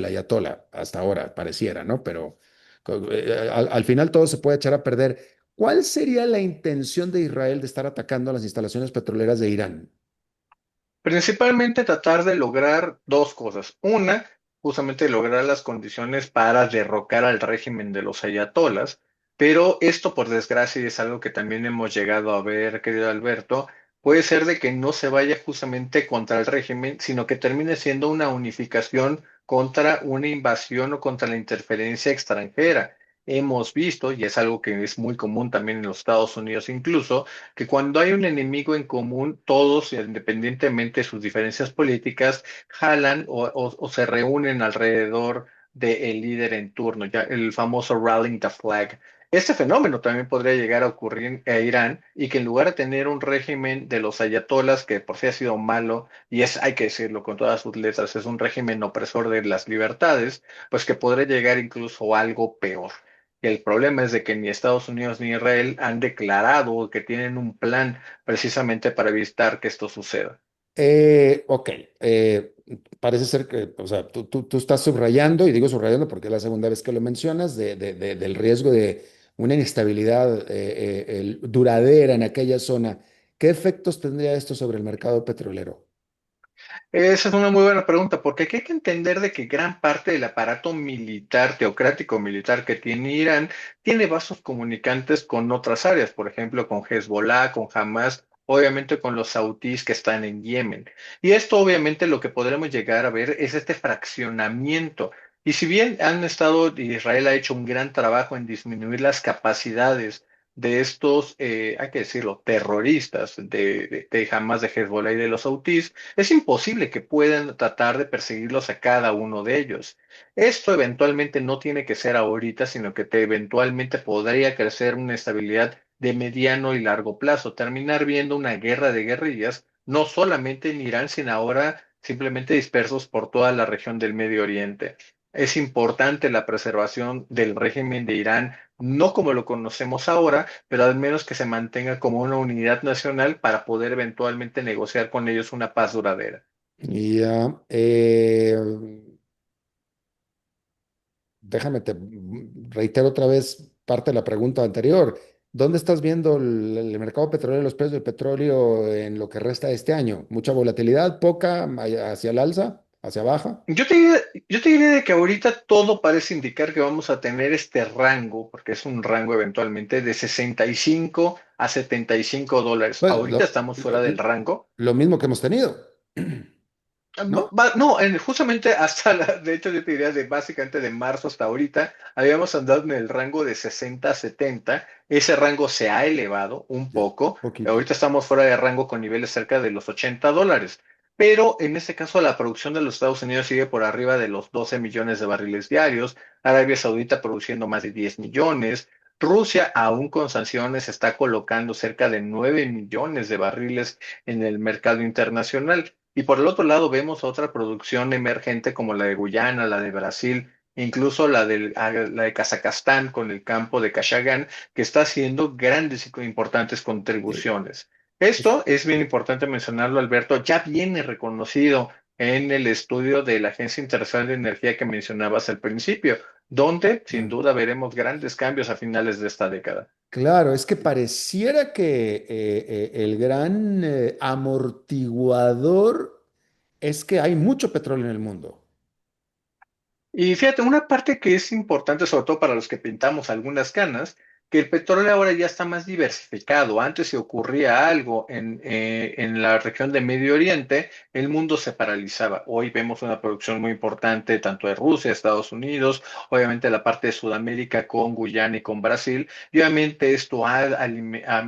ayatolá, hasta ahora pareciera, ¿no? Pero al final todo se puede echar a perder. ¿Cuál sería la intención de Israel de estar atacando las instalaciones petroleras de Irán? Principalmente tratar de lograr dos cosas. Una, justamente lograr las condiciones para derrocar al régimen de los ayatolas, pero esto, por desgracia, y es algo que también hemos llegado a ver, querido Alberto, puede ser de que no se vaya justamente contra el régimen, sino que termine siendo una unificación contra una invasión o contra la interferencia extranjera. Hemos visto, y es algo que es muy común también en los Estados Unidos incluso, que cuando hay un enemigo en común, todos, independientemente de sus diferencias políticas, jalan o se reúnen alrededor del líder en turno, ya el famoso rallying the flag. Este fenómeno también podría llegar a ocurrir en Irán y que en lugar de tener un régimen de los ayatolas que por sí ha sido malo, y es, hay que decirlo con todas sus letras, es un régimen opresor de las libertades, pues que podría llegar incluso a algo peor. El problema es de que ni Estados Unidos ni Israel han declarado que tienen un plan precisamente para evitar que esto suceda. Ok, parece ser que, o sea, tú estás subrayando, y digo subrayando porque es la segunda vez que lo mencionas, del riesgo de una inestabilidad duradera en aquella zona. ¿Qué efectos tendría esto sobre el mercado petrolero? Esa es una muy buena pregunta, porque aquí hay que entender de que gran parte del aparato militar, teocrático militar que tiene Irán, tiene vasos comunicantes con otras áreas, por ejemplo, con Hezbollah, con Hamas, obviamente con los saudíes que están en Yemen. Y esto obviamente lo que podremos llegar a ver es este fraccionamiento. Y si bien Israel ha hecho un gran trabajo en disminuir las capacidades de estos, hay que decirlo, terroristas de Hamas, de Hezbollah y de los saudíes, es imposible que puedan tratar de perseguirlos a cada uno de ellos. Esto eventualmente no tiene que ser ahorita, sino que eventualmente podría crecer una estabilidad de mediano y largo plazo, terminar viendo una guerra de guerrillas, no solamente en Irán, sino ahora simplemente dispersos por toda la región del Medio Oriente. Es importante la preservación del régimen de Irán, no como lo conocemos ahora, pero al menos que se mantenga como una unidad nacional para poder eventualmente negociar con ellos una paz duradera. Ya, déjame te reitero otra vez parte de la pregunta anterior. ¿Dónde estás viendo el mercado petrolero, los precios del petróleo en lo que resta de este año? ¿Mucha volatilidad? ¿Poca? ¿Hacia el alza? ¿Hacia baja? Yo te diría de que ahorita todo parece indicar que vamos a tener este rango, porque es un rango eventualmente de 65 a $75. Pues Ahorita estamos fuera del rango. lo mismo que hemos tenido, ¿no? No, justamente de hecho yo te diría de básicamente de marzo hasta ahorita, habíamos andado en el rango de 60 a 70, ese rango se ha elevado un Sí, poco, poquito. ahorita estamos fuera de rango con niveles cerca de los $80, pero en este caso la producción de los Estados Unidos sigue por arriba de los 12 millones de barriles diarios, Arabia Saudita produciendo más de 10 millones, Rusia aún con sanciones está colocando cerca de 9 millones de barriles en el mercado internacional. Y por el otro lado vemos otra producción emergente como la de Guyana, la de Brasil, incluso la de Kazajstán con el campo de Kashagan, que está haciendo grandes y importantes Eh, contribuciones. es- Esto es bien importante mencionarlo, Alberto, ya viene reconocido en el estudio de la Agencia Internacional de Energía que mencionabas al principio, donde sin ah, duda veremos grandes cambios a finales de esta década. claro, es que pareciera que el gran amortiguador es que hay mucho petróleo en el mundo. Y fíjate, una parte que es importante, sobre todo para los que pintamos algunas canas, que el petróleo ahora ya está más diversificado. Antes si ocurría algo en la región de Medio Oriente, el mundo se paralizaba. Hoy vemos una producción muy importante tanto de Rusia, Estados Unidos, obviamente la parte de Sudamérica con Guyana y con Brasil. Y obviamente esto ha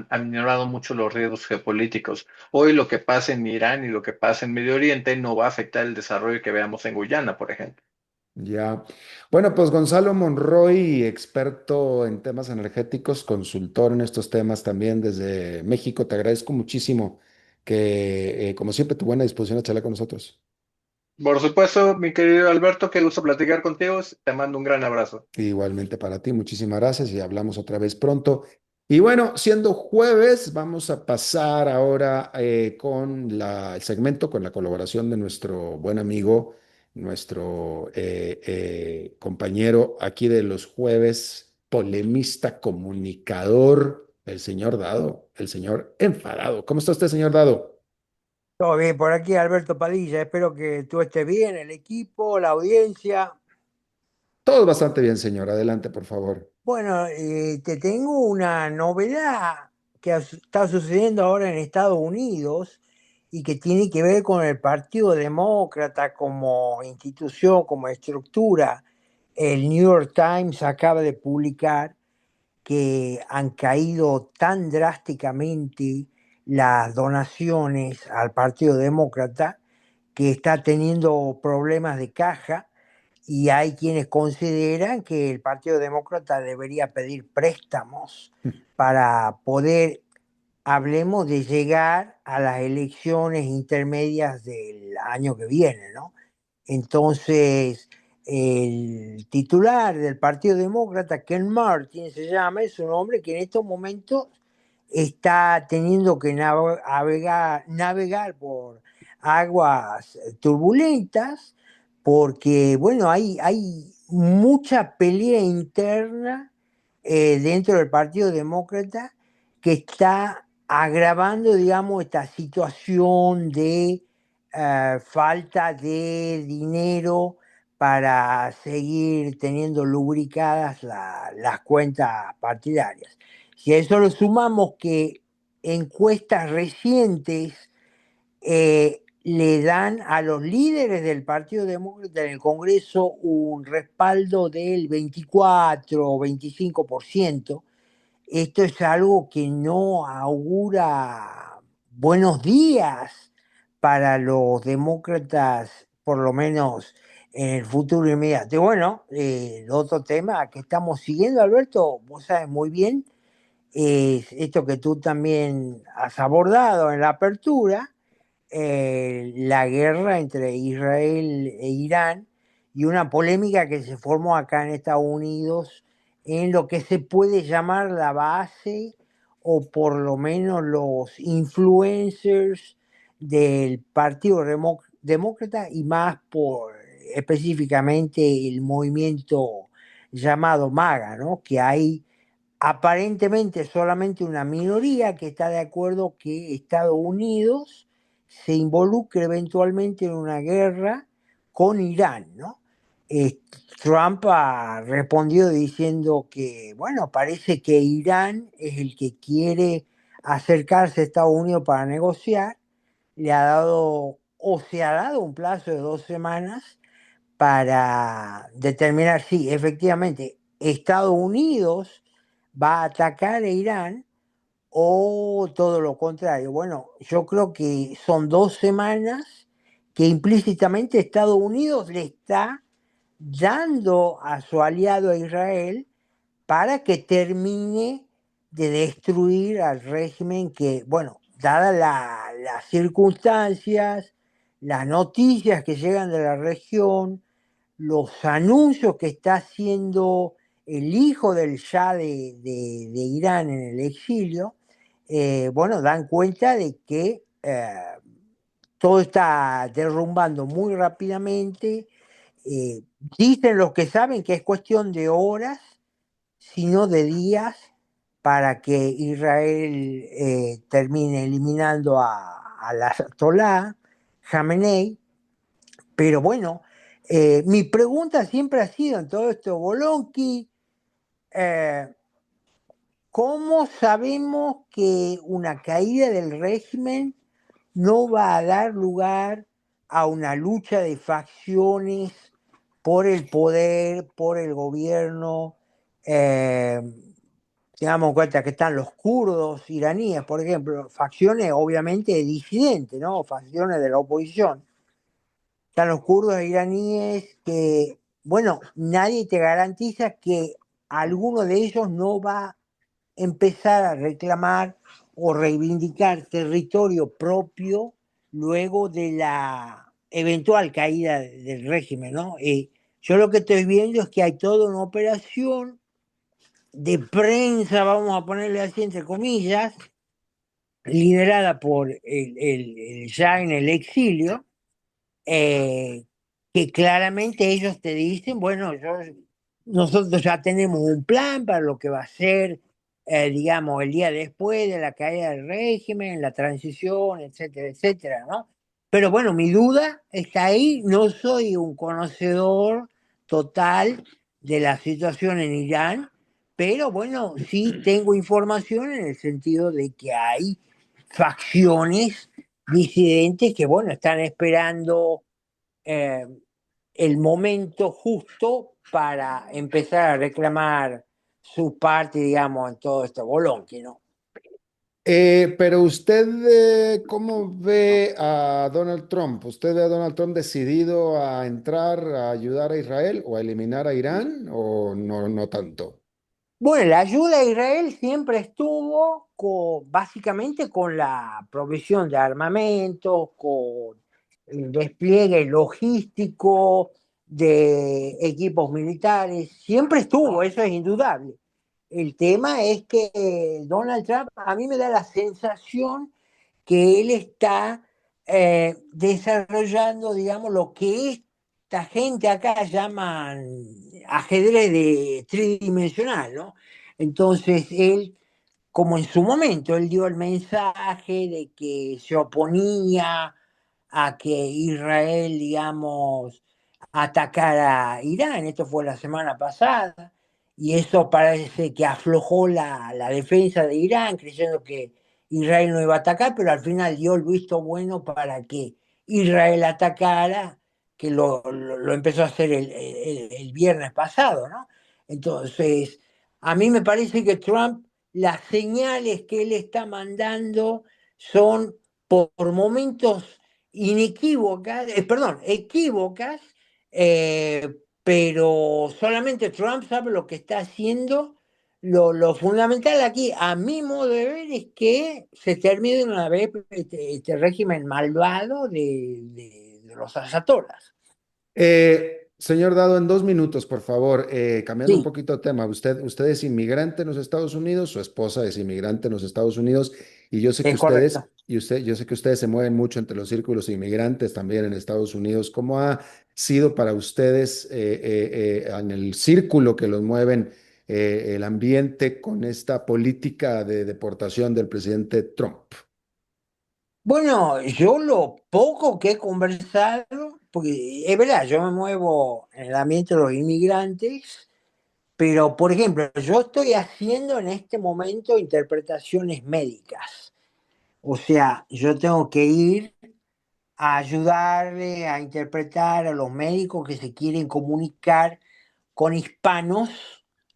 aminorado mucho los riesgos geopolíticos. Hoy lo que pasa en Irán y lo que pasa en Medio Oriente no va a afectar el desarrollo que veamos en Guyana, por ejemplo. Ya. Bueno, pues Gonzalo Monroy, experto en temas energéticos, consultor en estos temas también desde México, te agradezco muchísimo que, como siempre, tu buena disposición a charlar con nosotros. Por supuesto, mi querido Alberto, qué gusto platicar contigo. Te mando un gran abrazo. Igualmente para ti, muchísimas gracias y hablamos otra vez pronto. Y bueno, siendo jueves, vamos a pasar ahora con el segmento, con la colaboración de nuestro buen amigo, nuestro compañero aquí de los jueves, polemista, comunicador, el señor Dado, el señor enfadado. ¿Cómo está usted, señor Dado? Todo bien, por aquí Alberto Padilla, espero que tú estés bien, el equipo, la audiencia. Todo bastante bien, señor. Adelante, por favor. Bueno, te tengo una novedad que está sucediendo ahora en Estados Unidos y que tiene que ver con el Partido Demócrata como institución, como estructura. El New York Times acaba de publicar que han caído tan drásticamente las donaciones al Partido Demócrata que está teniendo problemas de caja y hay quienes consideran que el Partido Demócrata debería pedir préstamos para poder, hablemos de llegar a las elecciones intermedias del año que viene, ¿no? Entonces, el titular del Partido Demócrata, Ken Martin se llama, es un hombre que en estos momentos está teniendo que navegar por aguas turbulentas porque, bueno, hay mucha pelea interna dentro del Partido Demócrata que está agravando, digamos, esta situación de falta de dinero para seguir teniendo lubricadas las cuentas partidarias. Si a eso lo sumamos que encuestas recientes le dan a los líderes del Partido Demócrata en el Congreso un respaldo del 24 o 25%. Esto es algo que no augura buenos días para los demócratas, por lo menos en el futuro inmediato. Y bueno, el otro tema que estamos siguiendo, Alberto, vos sabes muy bien, es esto que tú también has abordado en la apertura, la guerra entre Israel e Irán y una polémica que se formó acá en Estados Unidos en lo que se puede llamar la base o por lo menos los influencers del Partido Demócrata y más por específicamente el movimiento llamado MAGA, ¿no? Que hay aparentemente solamente una minoría que está de acuerdo que Estados Unidos se involucre eventualmente en una guerra con Irán, ¿no? Eh, Trump ha respondido diciendo que, bueno, parece que Irán es el que quiere acercarse a Estados Unidos para negociar, le ha dado o se ha dado un plazo de 2 semanas para determinar si efectivamente Estados Unidos va a atacar a Irán o todo lo contrario. Bueno, yo creo que son 2 semanas que implícitamente Estados Unidos le está dando a su aliado a Israel para que termine de destruir al régimen que, bueno, dadas las circunstancias, las noticias que llegan de la región, los anuncios que está haciendo el hijo del Shah de Irán en el exilio, bueno, dan cuenta de que todo está derrumbando muy rápidamente. Eh, Dicen los que saben que es cuestión de horas, sino de días, para que Israel termine eliminando a la Ayatollah Khamenei, Pero bueno, mi pregunta siempre ha sido en todo esto, Bolonqui, eh, ¿cómo sabemos que una caída del régimen no va a dar lugar a una lucha de facciones por el poder, por el gobierno? Eh, Tengamos en cuenta que están los kurdos iraníes, por ejemplo, facciones obviamente disidentes, ¿no? Facciones de la oposición. Están los kurdos iraníes que, bueno, nadie te garantiza que alguno de ellos no va a empezar a reclamar o reivindicar territorio propio luego de la eventual caída del régimen, ¿no? Yo lo que estoy viendo es que hay toda una operación de prensa, vamos a ponerle así entre comillas, liderada por el ya en el exilio, eh, que claramente ellos te dicen, bueno, nosotros ya tenemos un plan para lo que va a ser, digamos, el día después de la caída del régimen, la transición, etcétera, etcétera, ¿no? Pero bueno, mi duda está ahí, no soy un conocedor total de la situación en Irán, pero bueno, sí tengo información en el sentido de que hay facciones disidentes que, bueno, están esperando eh, el momento justo para empezar a reclamar su parte, digamos, en todo este bolonqui, ¿no? Pero usted, ¿cómo ve a Donald Trump? ¿Usted ve a Donald Trump decidido a entrar a ayudar a Israel o a eliminar a Irán o no, no tanto? Bueno, la ayuda a Israel siempre estuvo básicamente con la provisión de armamentos, con el despliegue logístico de equipos militares, siempre estuvo, eso es indudable. El tema es que Donald Trump, a mí me da la sensación que él está desarrollando, digamos, lo que esta gente acá llaman ajedrez tridimensional, ¿no? Entonces él, como en su momento, él dio el mensaje de que se oponía a que Israel, digamos, atacara a Irán, esto fue la semana pasada, y eso parece que aflojó la defensa de Irán, creyendo que Israel no iba a atacar, pero al final dio el visto bueno para que Israel atacara, que lo empezó a hacer el viernes pasado, ¿no? Entonces, a mí me parece que Trump, las señales que él está mandando son por momentos inequívocas, perdón, equívocas, pero solamente Trump sabe lo que está haciendo. Lo fundamental aquí, a mi modo de ver, es que se termine de una vez este régimen malvado de los ayatolas. Señor Dado, en 2 minutos, por favor, cambiando un Sí, poquito de tema. Usted es inmigrante en los Estados Unidos, su esposa es inmigrante en los Estados Unidos, y yo sé que es correcto. yo sé que ustedes se mueven mucho entre los círculos inmigrantes también en Estados Unidos. ¿Cómo ha sido para ustedes en el círculo que los mueven el ambiente con esta política de deportación del presidente Trump? Bueno, yo lo poco que he conversado, porque es verdad, yo me muevo en el ambiente de los inmigrantes, pero por ejemplo, yo estoy haciendo en este momento interpretaciones médicas. O sea, yo tengo que ir a ayudarle a interpretar a los médicos que se quieren comunicar con hispanos,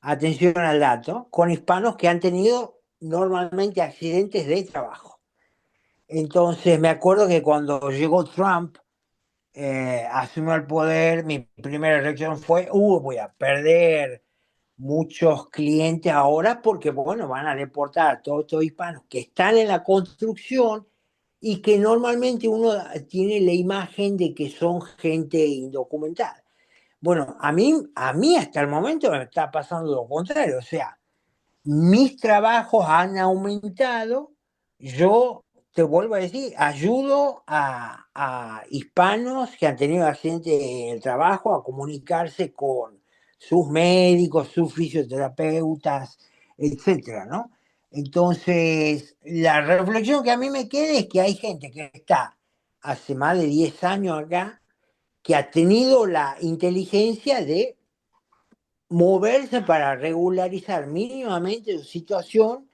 atención al dato, con hispanos que han tenido normalmente accidentes de trabajo. Entonces me acuerdo que cuando llegó Trump, asumió el poder, mi primera reacción fue, voy a perder muchos clientes ahora porque, bueno, van a deportar a todos estos hispanos que están en la construcción y que normalmente uno tiene la imagen de que son gente indocumentada. Bueno, a mí hasta el momento me está pasando lo contrario, o sea, mis trabajos han aumentado, yo te vuelvo a decir, ayudo a hispanos que han tenido accidentes en el trabajo a comunicarse con sus médicos, sus fisioterapeutas, etcétera, ¿no? Entonces, la reflexión que a mí me queda es que hay gente que está hace más de 10 años acá que ha tenido la inteligencia de moverse para regularizar mínimamente su situación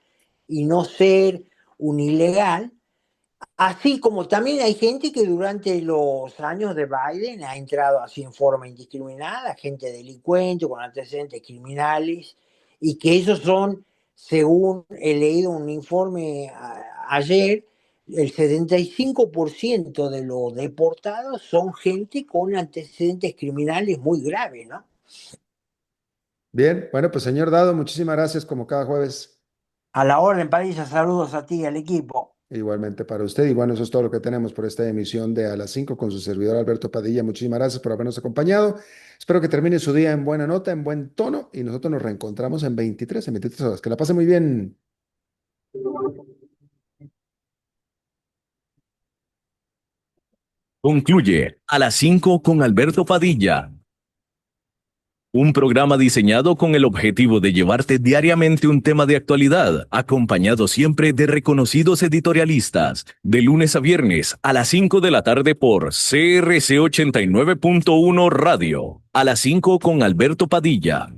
y no ser un ilegal. Así como también hay gente que durante los años de Biden ha entrado así en forma indiscriminada, gente delincuente con antecedentes criminales, y que esos son, según he leído un informe ayer, el 75% de los deportados son gente con antecedentes criminales muy graves, ¿no? Bien, bueno, pues señor Dado, muchísimas gracias como cada jueves. A la orden, Padilla, saludos a ti y al equipo. Igualmente para usted. Y bueno, eso es todo lo que tenemos por esta emisión de A las 5 con su servidor Alberto Padilla. Muchísimas gracias por habernos acompañado. Espero que termine su día en buena nota, en buen tono. Y nosotros nos reencontramos en 23 horas. Que la pase muy bien. Concluye A las 5 con Alberto Padilla, un programa diseñado con el objetivo de llevarte diariamente un tema de actualidad, acompañado siempre de reconocidos editorialistas, de lunes a viernes a las 5 de la tarde por CRC 89.1 Radio. A las 5 con Alberto Padilla.